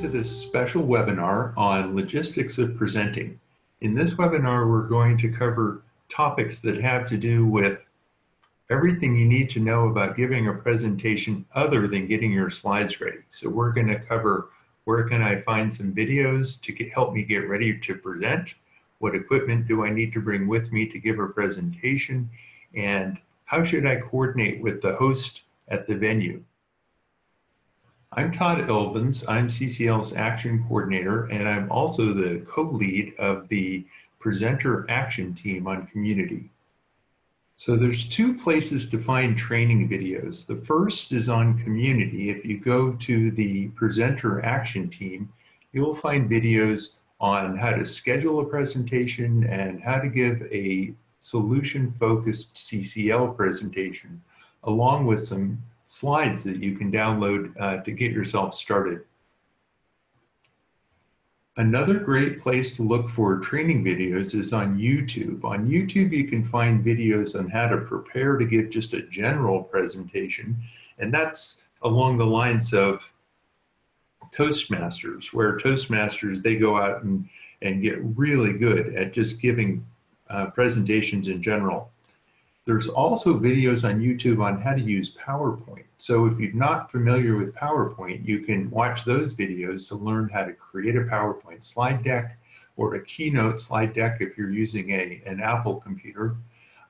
to this special webinar on logistics of presenting. In this webinar, we're going to cover topics that have to do with everything you need to know about giving a presentation other than getting your slides ready. So we're going to cover where can I find some videos to help me get ready to present, what equipment do I need to bring with me to give a presentation, and how should I coordinate with the host at the venue. I'm Todd Elvins. I'm CCL's Action Coordinator, and I'm also the co-lead of the Presenter Action Team on Community. So there's two places to find training videos. The first is on Community. If you go to the Presenter Action Team, you'll find videos on how to schedule a presentation and how to give a solution-focused CCL presentation, along with some slides that you can download to get yourself started. Another great place to look for training videos is on YouTube. On YouTube, you can find videos on how to prepare to give just a general presentation, and that's along the lines of Toastmasters, where Toastmasters, they go out and get really good at just giving presentations in general. There's also videos on YouTube on how to use PowerPoint. So if you're not familiar with PowerPoint, you can watch those videos to learn how to create a PowerPoint slide deck or a Keynote slide deck if you're using an Apple computer.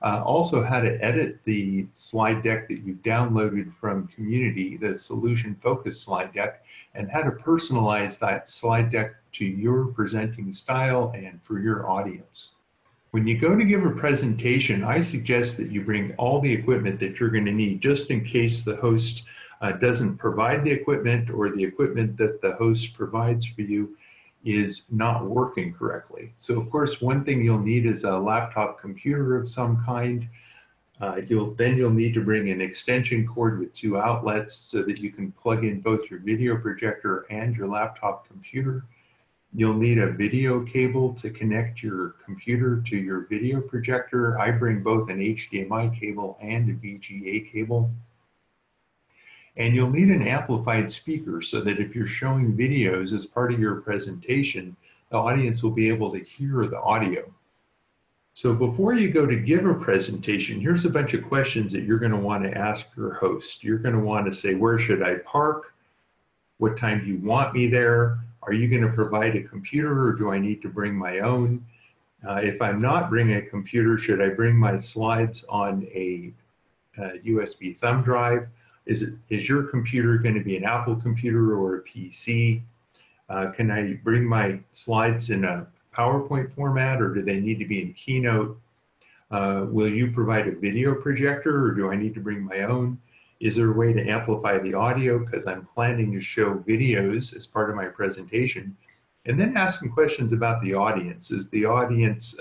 Also how to edit the slide deck that you've downloaded from Community, the solution-focused slide deck, and how to personalize that slide deck to your presenting style and for your audience. When you go to give a presentation, I suggest that you bring all the equipment that you're going to need just in case the host doesn't provide the equipment or the equipment that the host provides for you is not working correctly. So of course, one thing you'll need is a laptop computer of some kind. You'll need to bring an extension cord with 2 outlets so that you can plug in both your video projector and your laptop computer. You'll need a video cable to connect your computer to your video projector. I bring both an HDMI cable and a VGA cable. And you'll need an amplified speaker so that if you're showing videos as part of your presentation, the audience will be able to hear the audio. So before you go to give a presentation, here's a bunch of questions that you're going to want to ask your host. You're going to want to say, where should I park? What time do you want me there? Are you going to provide a computer or do I need to bring my own? If I'm not bringing a computer, should I bring my slides on a USB thumb drive? Is your computer going to be an Apple computer or a PC? Can I bring my slides in a PowerPoint format or do they need to be in Keynote? Will you provide a video projector or do I need to bring my own? Is there a way to amplify the audio because I'm planning to show videos as part of my presentation? And then ask some questions about the audience. Is the audience,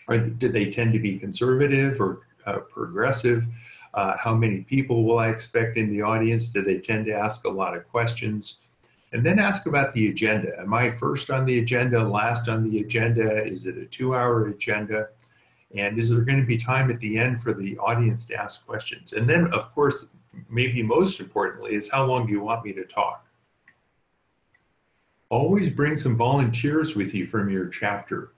do they tend to be conservative or progressive? How many people will I expect in the audience? Do they tend to ask a lot of questions? And then ask about the agenda. Am I first on the agenda, last on the agenda? Is it a 2-hour agenda? And is there going to be time at the end for the audience to ask questions? And then, of course, maybe most importantly, is how long do you want me to talk? Always bring some volunteers with you from your chapter.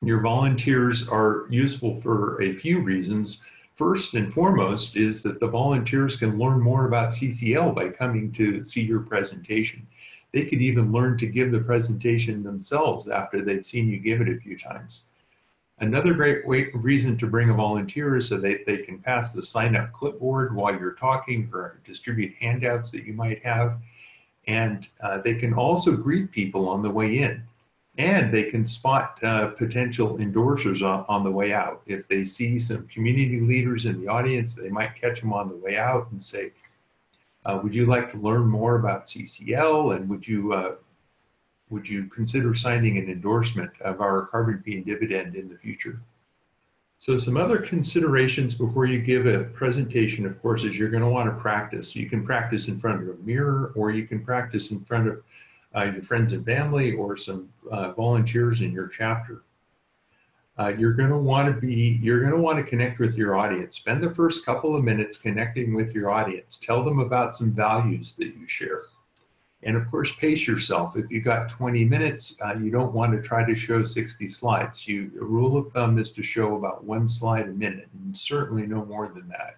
Your volunteers are useful for a few reasons. First and foremost is that the volunteers can learn more about CCL by coming to see your presentation. They could even learn to give the presentation themselves after they've seen you give it a few times. Another great reason to bring a volunteer is so they can pass the sign-up clipboard while you're talking or distribute handouts that you might have. And they can also greet people on the way in. And they can spot potential endorsers on the way out. If they see some community leaders in the audience, they might catch them on the way out and say, would you like to learn more about CCL? And would you consider signing an endorsement of our carbon fee and dividend in the future? So some other considerations before you give a presentation, of course, is you're going to want to practice. You can practice in front of a mirror, or you can practice in front of your friends and family or some volunteers in your chapter. You're going to want to connect with your audience. Spend the first couple of minutes connecting with your audience. Tell them about some values that you share. And of course, pace yourself. If you got 20 minutes, you don't want to try to show 60 slides. A rule of thumb is to show about 1 slide a minute, and certainly no more than that.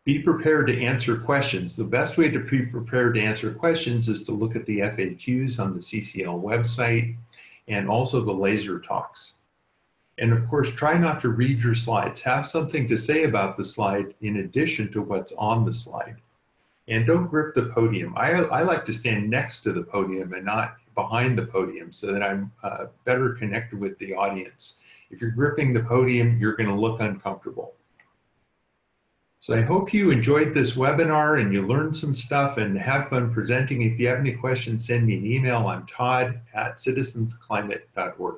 Be prepared to answer questions. The best way to be prepared to answer questions is to look at the FAQs on the CCL website and also the laser talks. And of course, try not to read your slides. Have something to say about the slide in addition to what's on the slide. And don't grip the podium. I like to stand next to the podium and not behind the podium so that I'm better connected with the audience. If you're gripping the podium, you're going to look uncomfortable. So I hope you enjoyed this webinar and you learned some stuff and have fun presenting. If you have any questions, send me an email. I'm Todd at citizensclimate.org.